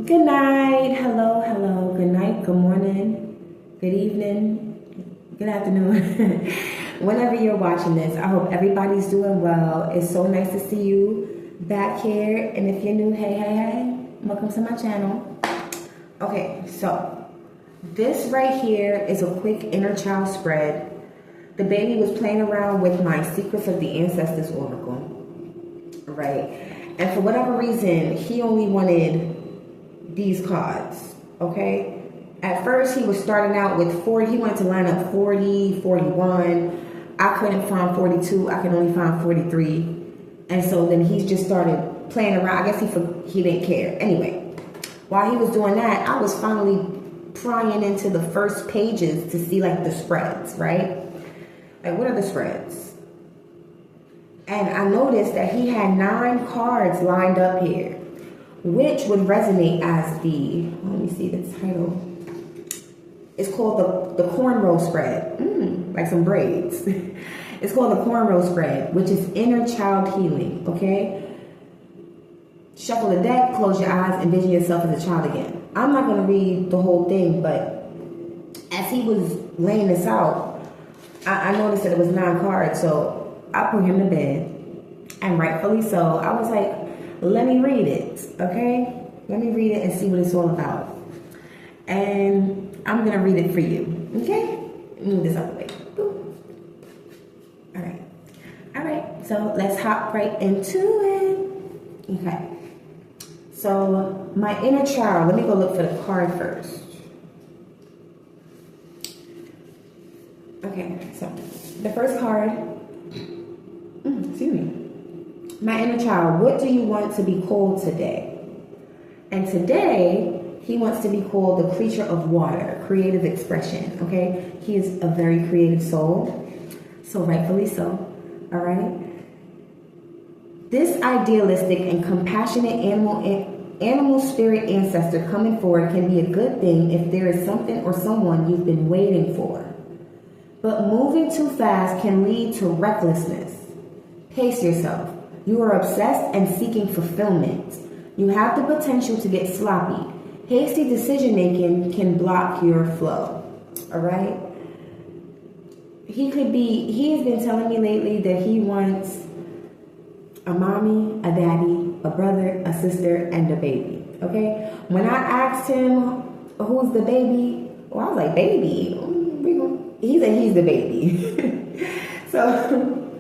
Good night. Hello, hello. Good night. Good morning. Good evening. Good afternoon. Whenever you're watching this, I hope everybody's doing well. It's so nice to see you back here. And if you're new, hey. Welcome to my channel. Okay, so this right here is a quick inner child spread. The baby was playing around with my Secrets of the Ancestors Oracle, right? And for whatever reason, he only wanted these cards, okay? At first, he was starting out with 40. He wanted to line up 40, 41. I couldn't find 42. I could only find 43. And so then he just started playing around. I guess he didn't care. Anyway, while he was doing that, I was finally prying into the first pages to see like the spreads, right? Like, what are the spreads? And I noticed that he had 9 cards lined up here, which would resonate as let me see the title. It's called the cornrow spread, like some braids. It's called the cornrow spread, which is inner child healing, okay? Shuffle the deck, close your eyes, envision yourself as a child again. I'm not gonna read the whole thing, but as he was laying this out, I noticed that it was 9 cards, so I put him to bed, and rightfully so. I was like, let me read it, okay? Let me read it and see what it's all about. And I'm gonna read it for you, okay? Move this out the way. Boop. All right, so let's hop right into it. Okay, so my inner child, let me go look for the card first. Okay, so the first card, excuse me. My inner child, what do you want to be called today? And today, he wants to be called the creature of water, creative expression, okay? He is a very creative soul, so rightfully so, all right? This idealistic and compassionate animal spirit ancestor coming forward can be a good thing if there is something or someone you've been waiting for. But moving too fast can lead to recklessness. Pace yourself. You are obsessed and seeking fulfillment. You have the potential to get sloppy. Hasty decision-making can block your flow. All right? He has been telling me lately that he wants a mommy, a daddy, a brother, a sister, and a baby. Okay? When I asked him who's the baby, well, I was like, baby? He said he's the baby. So,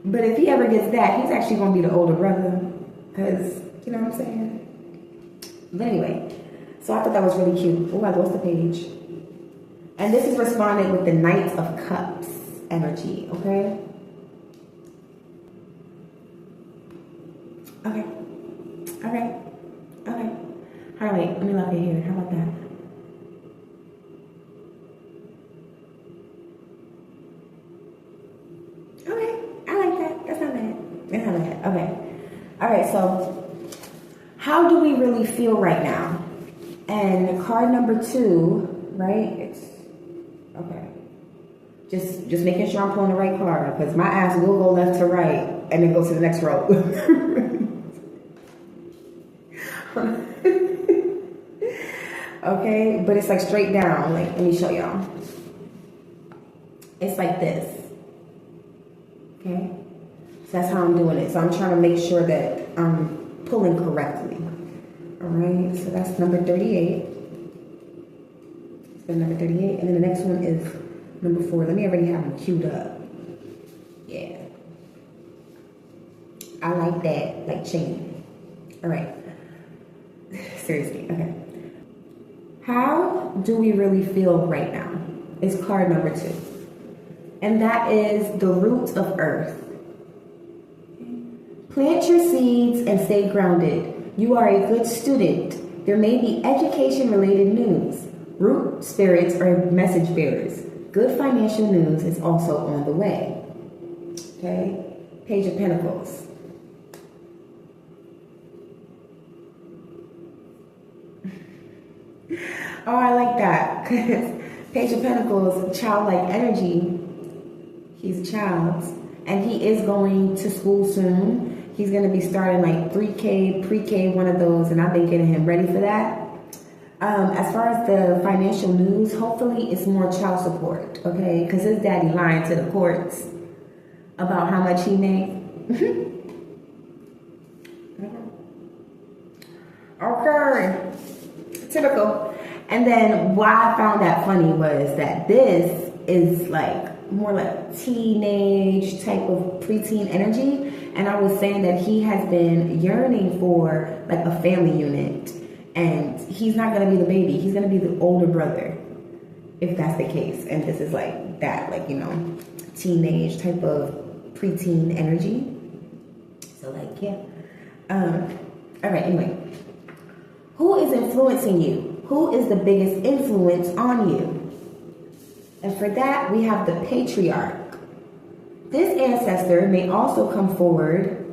but if he ever gets that, he's actually going to be the older brother. Because, you know what I'm saying? But anyway, so I thought that was really cute. Oh, I lost the page. And this is responded with the Knight of Cups energy, okay? Okay. All right. Okay. All right, let me lock it here. How about that? Okay. All right, so how do we really feel right now? And card number 2, right? It's okay. Just making sure I'm pulling the right card, because my ass will go left to right and then go to the next row. Okay, but it's like straight down. Like, let me show y'all. It's like this. Okay. So that's how I'm doing it. So I'm trying to make sure that I'm pulling correctly. All right, so that's number 38. It's number 38. And then the next one is number 4. Let me already have them queued up. Yeah. I like that, like chain. All right. Seriously, okay. How do we really feel right now? Is card number 2. And that is the root of earth. Plant your seeds and stay grounded. You are a good student. There may be education-related news. Root spirits are message bearers. Good financial news is also on the way. Okay? Page of Pentacles. Oh, I like that. Page of Pentacles, childlike energy. He's a child. And he is going to school soon. He's going to be starting like 3K, pre-K, one of those, and I've been getting him ready for that. As far as the financial news, hopefully it's more child support, okay? Because his daddy lying to the courts about how much he made. Okay, typical. And then why I found that funny was that this is like more like teenage type of preteen energy. And I was saying that he has been yearning for like a family unit. And he's not going to be the baby. He's going to be the older brother, if that's the case. And this is like that, like, you know, teenage type of preteen energy. So like, yeah. All right, anyway. Who is influencing you? Who is the biggest influence on you? And for that, we have the patriarch. This ancestor may also come forward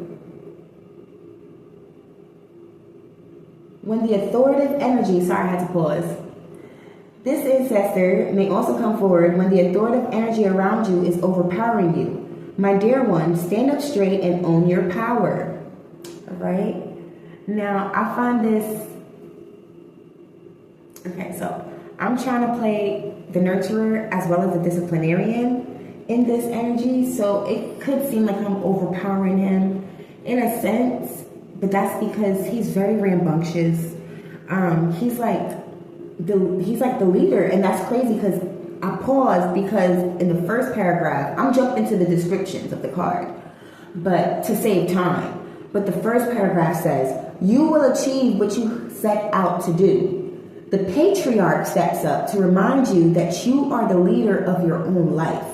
when the authoritative energy, sorry, I had to pause. This ancestor may also come forward when the authoritative energy around you is overpowering you. My dear one, stand up straight and own your power. All right? Now, I find this... Okay, so I'm trying to play the nurturer as well as the disciplinarian in this energy. So it could seem like I'm overpowering him in a sense. But that's because he's very rambunctious. He's like the leader, and that's crazy because I paused because in the first paragraph, I'm jumping into the descriptions of the card, but to save time. But the first paragraph says, "You will achieve what you set out to do." The patriarch steps up to remind you that you are the leader of your own life.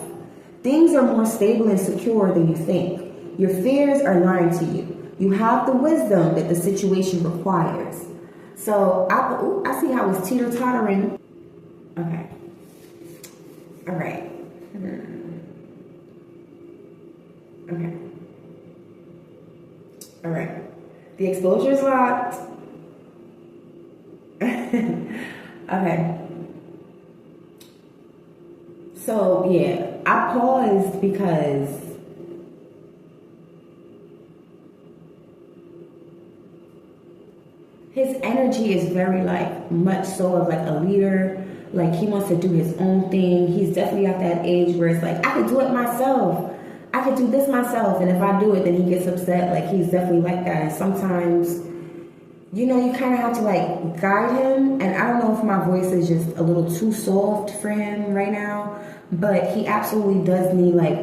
Things are more stable and secure than you think. Your fears are lying to you. You have the wisdom that the situation requires. So, I see how it's teeter-tottering. Okay. All right. Okay. All right. The exposure is locked. Okay. So, yeah, I paused because his energy is very like much so of like a leader. Like he wants to do his own thing. He's definitely at that age where it's like, I could do it myself. I could do this myself. And if I do it, then he gets upset. Like he's definitely like that. And sometimes, you know, you kind of have to like guide him. And I don't know if my voice is just a little too soft for him right now, but he absolutely does need like,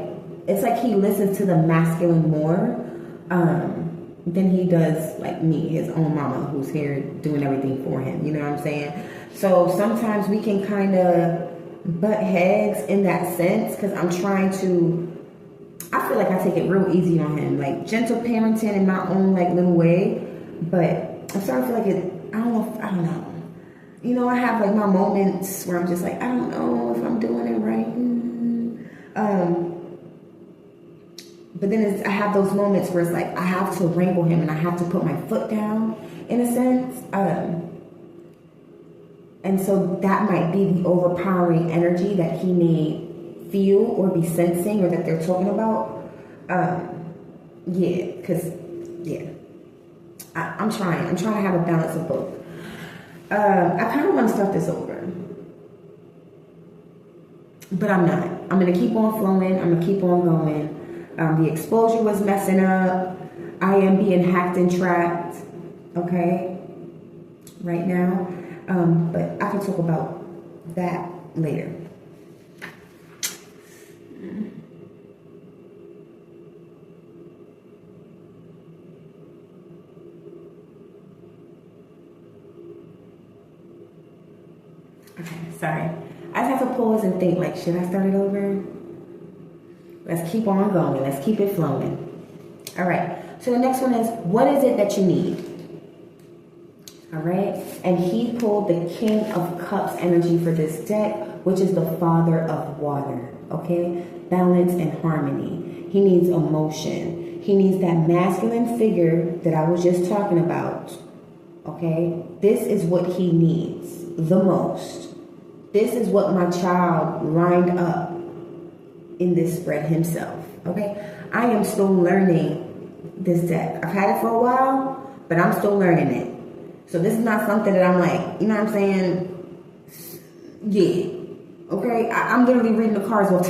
it's like he listens to the masculine more than he does like me, his own mama, who's here doing everything for him. You know what I'm saying? So sometimes we can kind of butt heads in that sense because I'm trying to, I feel like I take it real easy on him, like gentle parenting in my own like little way, but I'm starting to feel like it, I don't know. You know, I have like my moments where I'm just like, I don't know if I'm doing it right. But then I have those moments where it's like, I have to wrangle him and I have to put my foot down in a sense. And so that might be the overpowering energy that he may feel or be sensing or that they're talking about. Yeah, because, yeah. I'm trying to have a balance of both. I kind of want to start this over. But I'm not. I'm going to keep on flowing. I'm going to keep on going. The exposure was messing up. I am being hacked and tracked. Okay? Right now. But I can talk about that later. Okay, sorry. I just have to pause and think, like, should I start it over? Let's keep on going. Let's keep it flowing. All right. So the next one is, what is it that you need? All right. And he pulled the King of Cups energy for this deck, which is the Father of Water. Okay. Balance and harmony. He needs emotion. He needs that masculine figure that I was just talking about. Okay. This is what he needs the most. This is what my child lined up in this spread himself. Okay. I am still learning this deck. I've had it for a while, but I'm still learning it. So this is not something that I'm like, you know what I'm saying? Yeah. Okay? I'm literally reading the cards off.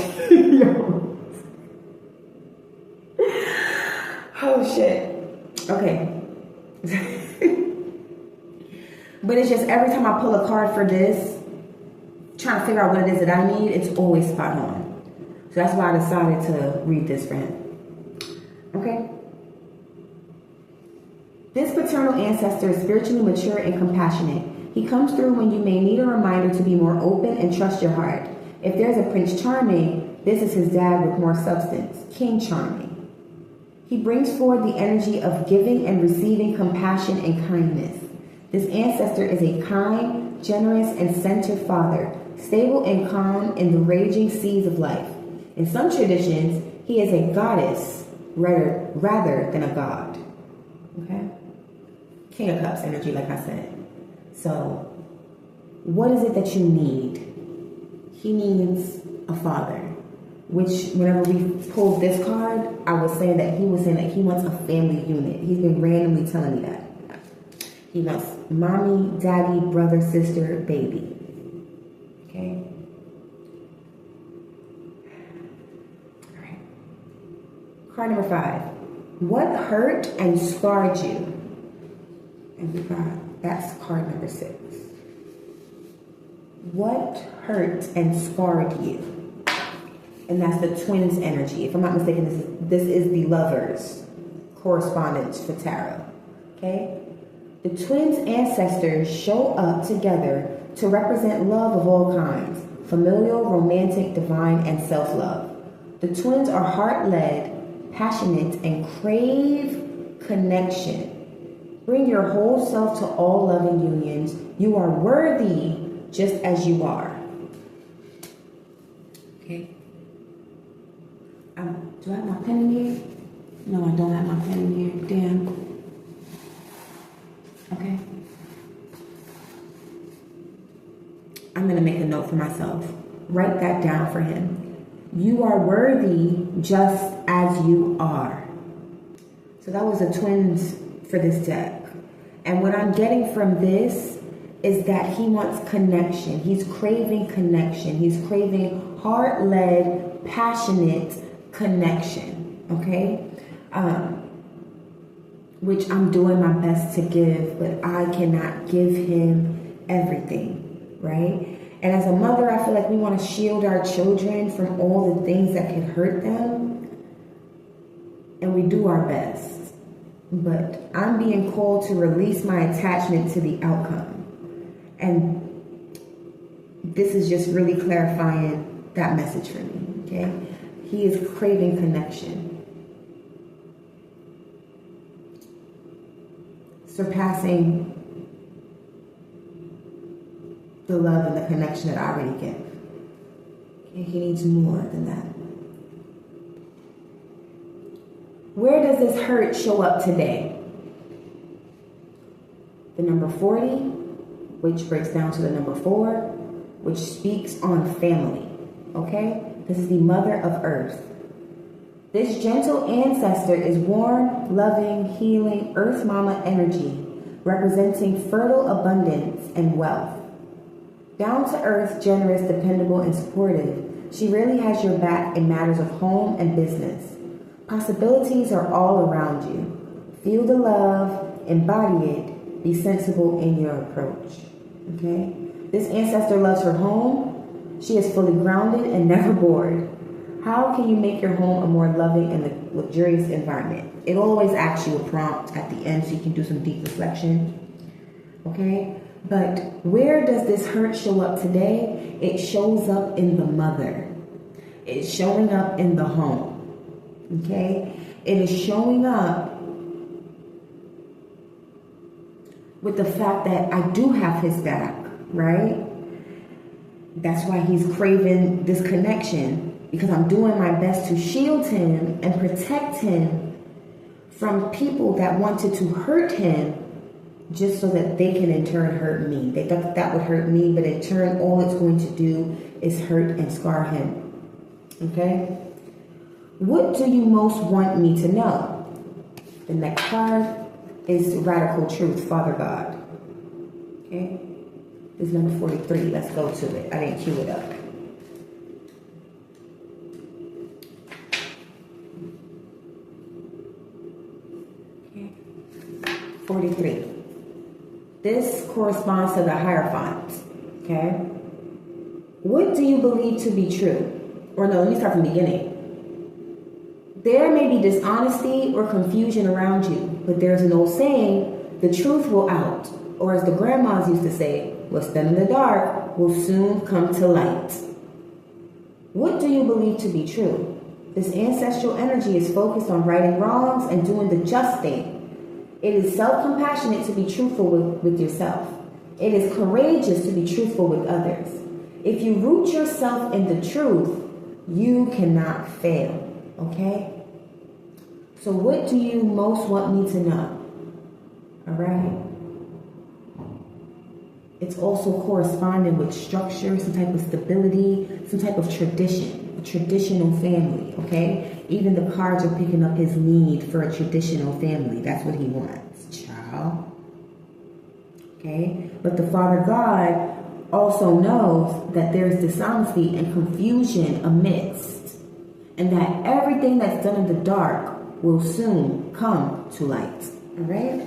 Oh, shit. Okay. But it's just every time I pull a card for this, trying to figure out what it is that I need, it's always spot on. So that's why I decided to read this for him. Okay? This paternal ancestor is spiritually mature and compassionate. He comes through when you may need a reminder to be more open and trust your heart. If there's a Prince Charming, this is his dad with more substance, King Charming. He brings forward the energy of giving and receiving compassion and kindness. This ancestor is a kind, generous, and centered father, stable and calm in the raging seas of life. In some traditions, he is a goddess rather than a god. Okay? King of Cups energy, like I said. So, what is it that you need? He needs a father. Which, whenever we pulled this card, I was saying that he wants a family unit. He's been randomly telling me that. He wants mommy, daddy, brother, sister, baby. Okay? All right. Card number 5. What hurt and scarred you? And we got, that's card number 6. What hurt and scarred you? And that's the twins energy. If I'm not mistaken, this is the lovers correspondence for tarot. Okay? The twins' ancestors show up together to represent love of all kinds, familial, romantic, divine, and self-love. The twins are heart-led, passionate, and crave connection. Bring your whole self to all loving unions. You are worthy just as you are. Okay? Do I have my pen in here? No, I don't have my pen in here. Damn. Okay. I'm going to make a note for myself. Write that down for him. You are worthy just as you are. So that was the twins for this deck. And what I'm getting from this is that he wants connection. He's craving connection. He's craving heart-led, passionate connection, okay? Which I'm doing my best to give, but I cannot give him everything, right? And as a mother, I feel like we want to shield our children from all the things that can hurt them, and we do our best. But I'm being called to release my attachment to the outcome. And this is just really clarifying that message for me, okay? He is craving connection. Surpassing the love and the connection that I already give. Okay, he needs more than that. Where does this hurt show up today? The number 40, which breaks down to the number 4, which speaks on family, okay? This is the mother of earth. This gentle ancestor is warm, loving, healing, earth mama energy, representing fertile abundance and wealth. Down to earth, generous, dependable, and supportive, she really has your back in matters of home and business. Possibilities are all around you. Feel the love, embody it, be sensible in your approach. Okay? This ancestor loves her home. She is fully grounded and never bored. How can you make your home a more loving and luxurious environment? It always asks you a prompt at the end so you can do some deep reflection. Okay? But where does this hurt show up today? It shows up in the mother. It's showing up in the home. Okay? It is showing up with the fact that I do have his back, right? That's why he's craving this connection, because I'm doing my best to shield him and protect him from people that wanted to hurt him just so that they can in turn hurt me. They thought that would hurt me, but in turn, all it's going to do is hurt and scar him. Okay? What do you most want me to know? The next card is Radical Truth, Father God. Okay? This is number 43. Let's go to it. I didn't cue it up. Okay. 43. This corresponds to the Hierophant. Okay? What do you believe to be true? Or no, let me start from the beginning. There may be dishonesty or confusion around you, but there's an old saying, the truth will out. Or as the grandmas used to say, what's done in the dark will soon come to light. What do you believe to be true? This ancestral energy is focused on righting wrongs and doing the just thing. It is self-compassionate to be truthful with yourself. It is courageous to be truthful with others. If you root yourself in the truth, you cannot fail. Okay? So what do you most want me to know? All right? It's also corresponding with structure, some type of stability, some type of tradition, a traditional family, okay? Even the cards are picking up his need for a traditional family. That's what he wants, child. Okay? But the Father God also knows that there's dishonesty and confusion amidst, and that everything that's done in the dark will soon come to light. All right?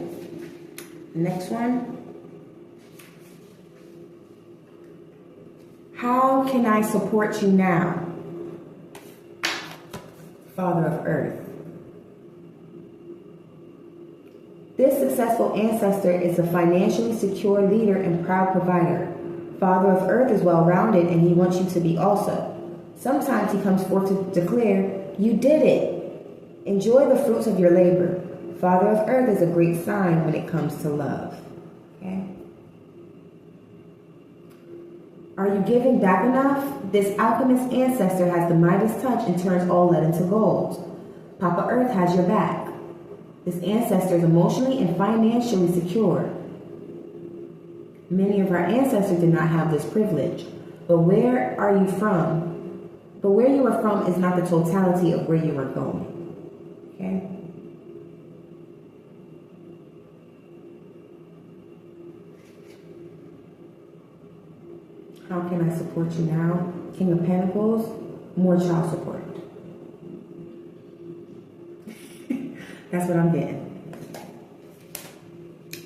Next one. How can I support you now? Father of Earth. This successful ancestor is a financially secure leader and proud provider. Father of Earth is well-rounded and he wants you to be also. Sometimes he comes forth to declare, you did it. Enjoy the fruits of your labor. Father of Earth is a great sign when it comes to love. Okay? Are you giving back enough? This alchemist ancestor has the Midas touch and turns all lead into gold. Papa Earth has your back. This ancestor is emotionally and financially secure. Many of our ancestors did not have this privilege. But where are you from? But where you are from is not the totality of where you are going. Okay? How can I support you now? King of Pentacles, more child support. That's what I'm getting.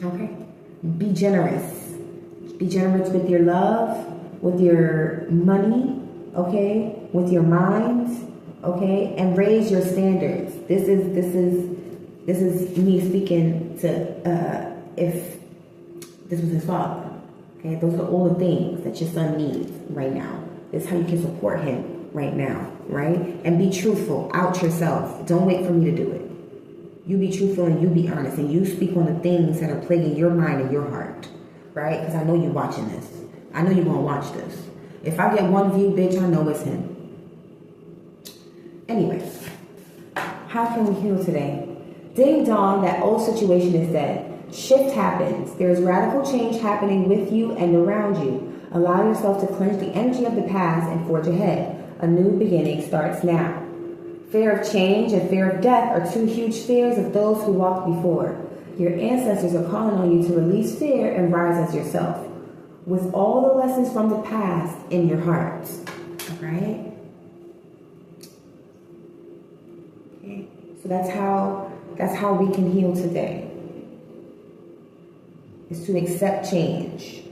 Okay? Be generous. Be generous with your love, with your money, okay? With your mind, okay? And raise your standards. This is me speaking to if this was his father. Okay, those are all the things that your son needs right now. This is how you can support him right now, right? And be truthful. Out yourself. Don't wait for me to do it. You be truthful and you be honest and you speak on the things that are plaguing your mind and your heart, right? Because I know you're watching this. I know you're going to watch this. If I get one view, bitch, I know it's him. Anyway, how can we heal today? Ding dong, that old situation is dead. Shift happens. There's radical change happening with you and around you. Allow yourself to cleanse the energy of the past and forge ahead. A new beginning starts now. Fear of change and fear of death are two huge fears of those who walked before. Your ancestors are calling on you to release fear and rise as yourself, with all the lessons from the past in your heart. All right? Okay. So that's how we can heal today. Is to accept change.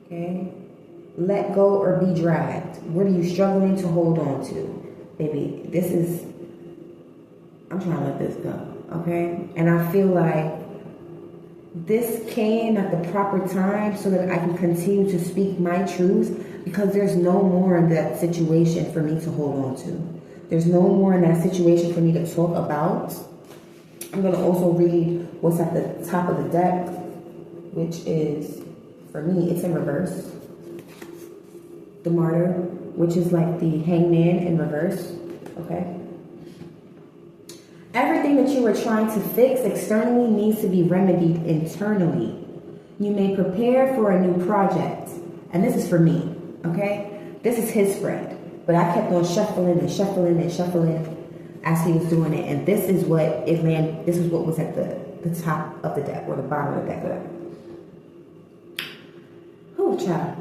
Okay? Let go or be dragged. What are you struggling to hold on to? Baby, I'm trying to let this go. Okay? And I feel like this came at the proper time so that I can continue to speak my truth, because there's no more in that situation for me to hold on to. There's no more in that situation for me to talk about. I'm going to also read what's at the top of the deck, which is, for me, it's in reverse. The Martyr, which is like the Hangman in reverse, okay? Everything that you are trying to fix externally needs to be remedied internally. You may prepare for a new project. And this is for me, okay? This is his spread. But I kept on shuffling and shuffling and shuffling. as he was doing it. And this is what was at the top of the deck, or the bottom of the deck. Whew, child.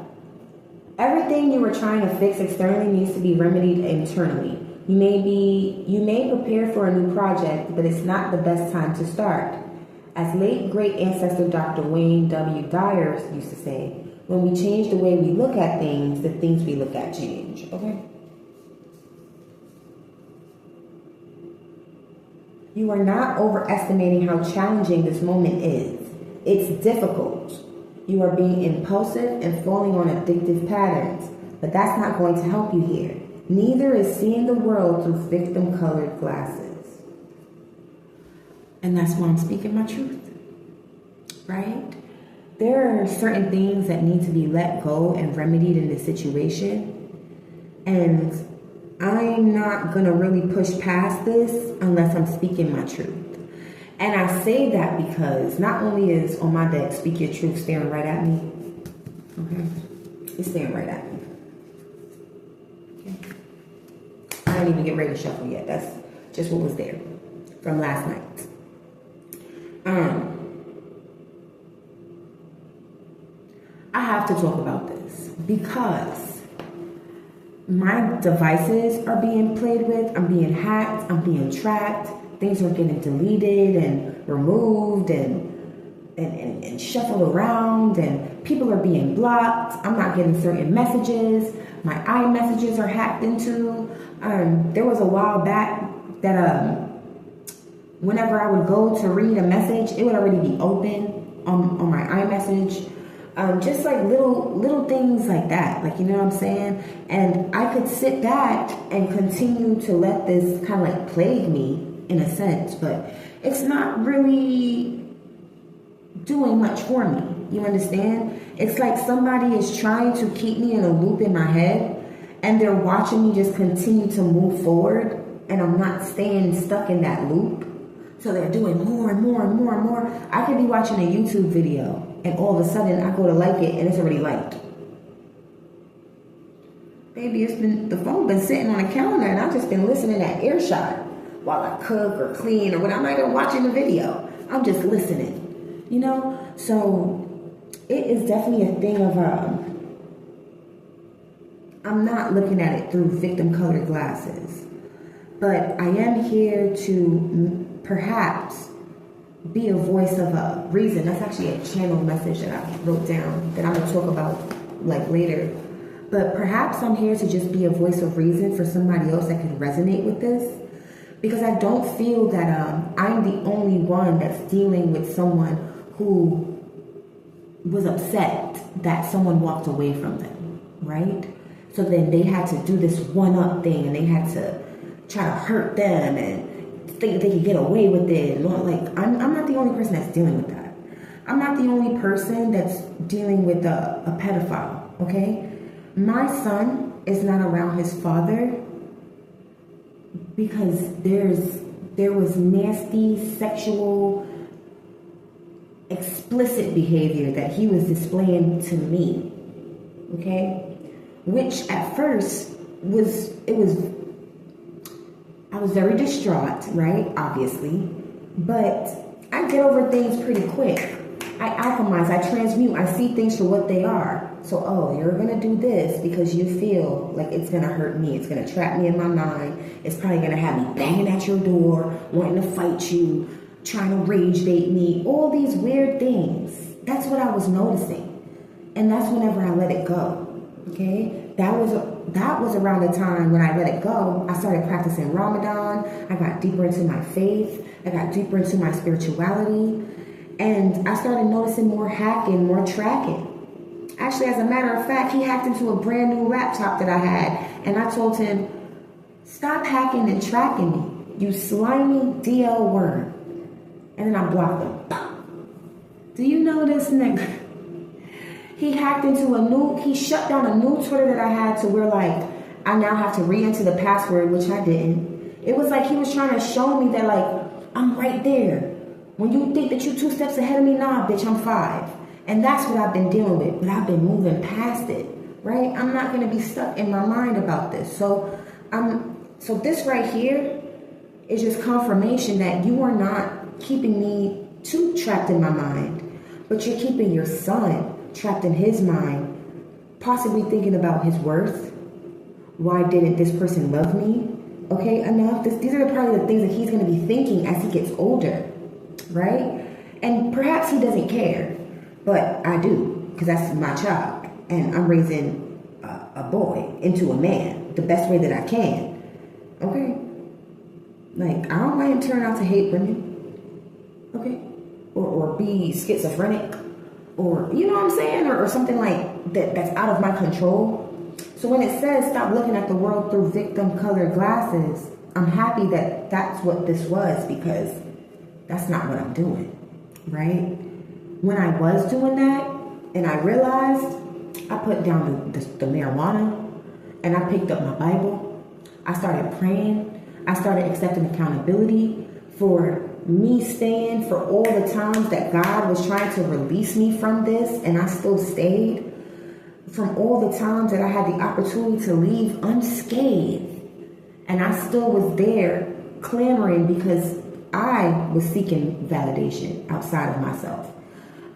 Everything you were trying to fix externally needs to be remedied internally. You may prepare for a new project, but it's not the best time to start. As late great ancestor Dr. Wayne W. Dyer used to say, when we change the way we look at things, the things we look at change. Okay? You are not overestimating how challenging this moment is. It's difficult. You are being impulsive and falling on addictive patterns, but that's not going to help you here. Neither is seeing the world through victim-colored glasses. And that's why I'm speaking my truth, right? There are certain things that need to be let go and remedied in this situation. And I'm not going to really push past this unless I'm speaking my truth. And I say that because not only is on my deck Speak Your Truth staring right at me, okay? It's staring right at me. Okay. I didn't even get ready to shuffle yet. That's just what was there from last night. I have to talk about this because my devices are being played with. I'm being hacked. I'm being tracked. Things are getting deleted and removed and shuffled around, and people are being blocked. I'm not getting certain messages. My iMessages are hacked into. There was a while back that whenever I would go to read a message, it would already be open on my iMessage. Just like little things like that, like, you know what I'm saying? And I could sit back and continue to let this kind of like plague me in a sense, but it's not really doing much for me. You understand? It's like somebody is trying to keep me in a loop in my head, and they're watching me just continue to move forward, and I'm not staying stuck in that loop. So they're doing more and more and more and more. I could be watching a YouTube video, and all of a sudden I go to like it and it's already liked. Baby, the phone been sitting on a counter and I've just been listening at earshot while I cook or clean or when I'm not even watching the video. I'm just listening, you know? So it is definitely a thing of, I'm not looking at it through victim-colored glasses, but I am here to perhaps be a voice of a reason. That's actually a channel message that I wrote down that I'm going to talk about like later. But perhaps I'm here to just be a voice of reason for somebody else that can resonate with this. Because I don't feel that I'm the only one that's dealing with someone who was upset that someone walked away from them, right? So then they had to do this one-up thing, and they had to try to hurt them and think they could get away with it. And like, I'm not the only person that's dealing with that. I'm not the only person that's dealing with a pedophile, okay? My son is not around his father because there was nasty, sexual, explicit behavior that he was displaying to me, okay? Which at first I was very distraught, right? Obviously. But I get over things pretty quick. I alchemize, I transmute, I see things for what they are. So, oh, you're going to do this because you feel like it's going to hurt me. It's going to trap me in my mind. It's probably going to have me banging at your door, wanting to fight you, trying to rage bait me, all these weird things. That's what I was noticing. And that's whenever I let it go. Okay? That was around the time when I let it go. I started practicing Ramadan. I got deeper into my faith. I got deeper into my spirituality. And I started noticing more hacking, more tracking. Actually, as a matter of fact, he hacked into a brand new laptop that I had. And I told him, stop hacking and tracking me, you slimy DL worm. And then I blocked him. Do you know this nigga? He hacked into he shut down a new Twitter that I had to where like, I now have to re-enter the password, which I didn't. It was like he was trying to show me that like, I'm right there. When you think that you're 2 steps ahead of me, nah, bitch, I'm 5. And that's what I've been dealing with, but I've been moving past it, right? I'm not going to be stuck in my mind about this. So this right here, is just confirmation that you are not keeping me too trapped in my mind, but you're keeping your son trapped in his mind, possibly thinking about his worth. Why didn't this person love me? Okay, enough. These are probably the things that he's going to be thinking as he gets older, right? And perhaps he doesn't care, but I do, because that's my child, and I'm raising a boy into a man the best way that I can. Okay, like I don't want him to turn out to hate women, okay, or be schizophrenic, or you know what I'm saying, or something like that that's out of my control. So when it says stop looking at the world through victim-colored glasses, I'm happy that that's what this was, because that's not what I'm doing, right? When I was doing that and I realized, I put down the marijuana and I picked up my Bible. I started praying. I started accepting accountability for me staying for all the times that God was trying to release me from this, and I still stayed. From all the times that I had the opportunity to leave unscathed, and I still was there clamoring because I was seeking validation outside of myself.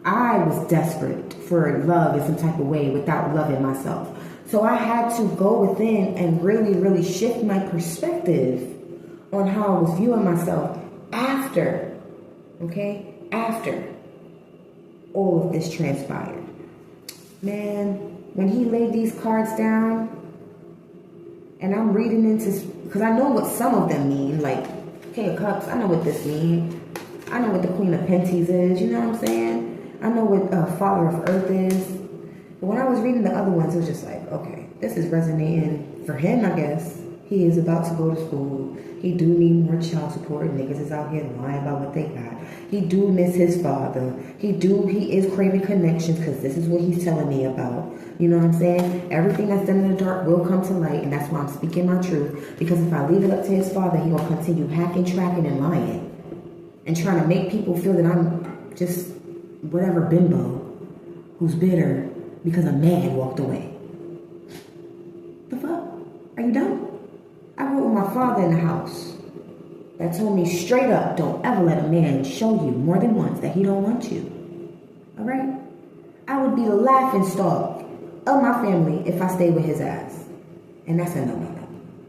I was desperate for love in some type of way without loving myself. So I had to go within and really, really shift my perspective on how I was viewing myself after, okay, after all of this transpired. Man, when he laid these cards down, and I'm reading into, because I know what some of them mean, like King of Cups, I know what this means. I know what the Queen of Pentacles is, you know what I'm saying? I know what Father of Earth is. But when I was reading the other ones, it was just like, okay, this is resonating for him, I guess. He is about to go to school. He do need more child support. Niggas is out here lying about what they got. He do miss his father. He is craving connections, because this is what he's telling me about. You know what I'm saying? Everything that's done in the dark will come to light, and that's why I'm speaking my truth. Because if I leave it up to his father, he will continue hacking, tracking, and lying. And trying to make people feel that I'm just whatever bimbo who's bitter because a man walked away. The fuck? Are you dumb? I grew up with my father in the house that told me straight up, don't ever let a man show you more than once that he don't want you. All right? I would be the laughing stock of my family if I stayed with his ass. And that's a no.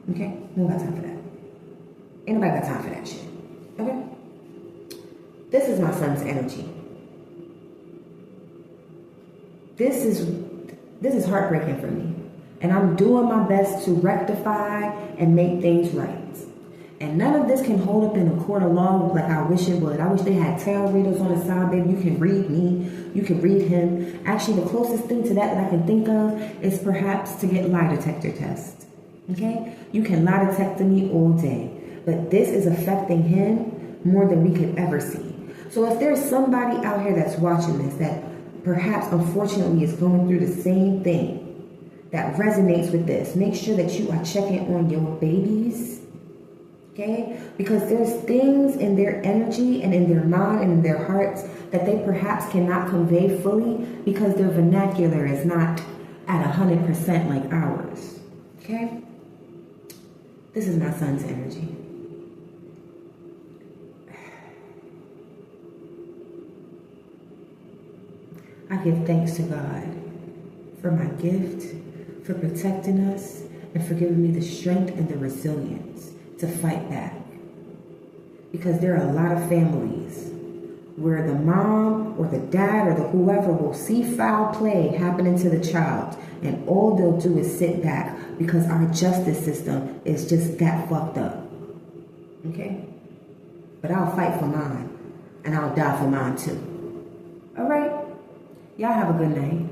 Okay? No got time for that. Ain't nobody got time for that shit. Okay? This is my son's energy. This is heartbreaking for me. And I'm doing my best to rectify and make things right. And none of this can hold up in a court of law like I wish it would. I wish they had tarot readers on the side, baby. You can read me. You can read him. Actually, the closest thing to that I can think of is perhaps to get lie detector tests. Okay? You can lie detect me all day. But this is affecting him more than we could ever see. So if there's somebody out here that's watching this that perhaps unfortunately is going through the same thing that resonates with this, make sure that you are checking on your babies, okay? Because there's things in their energy and in their mind and in their hearts that they perhaps cannot convey fully because their vernacular is not at 100% like ours, okay? This is my son's energy. I give thanks to God for my gift, for protecting us, and for giving me the strength and the resilience to fight back. Because there are a lot of families where the mom or the dad or the whoever will see foul play happening to the child, and all they'll do is sit back because our justice system is just that fucked up. Okay? But I'll fight for mine, and I'll die for mine too. All right? Y'all have a good night.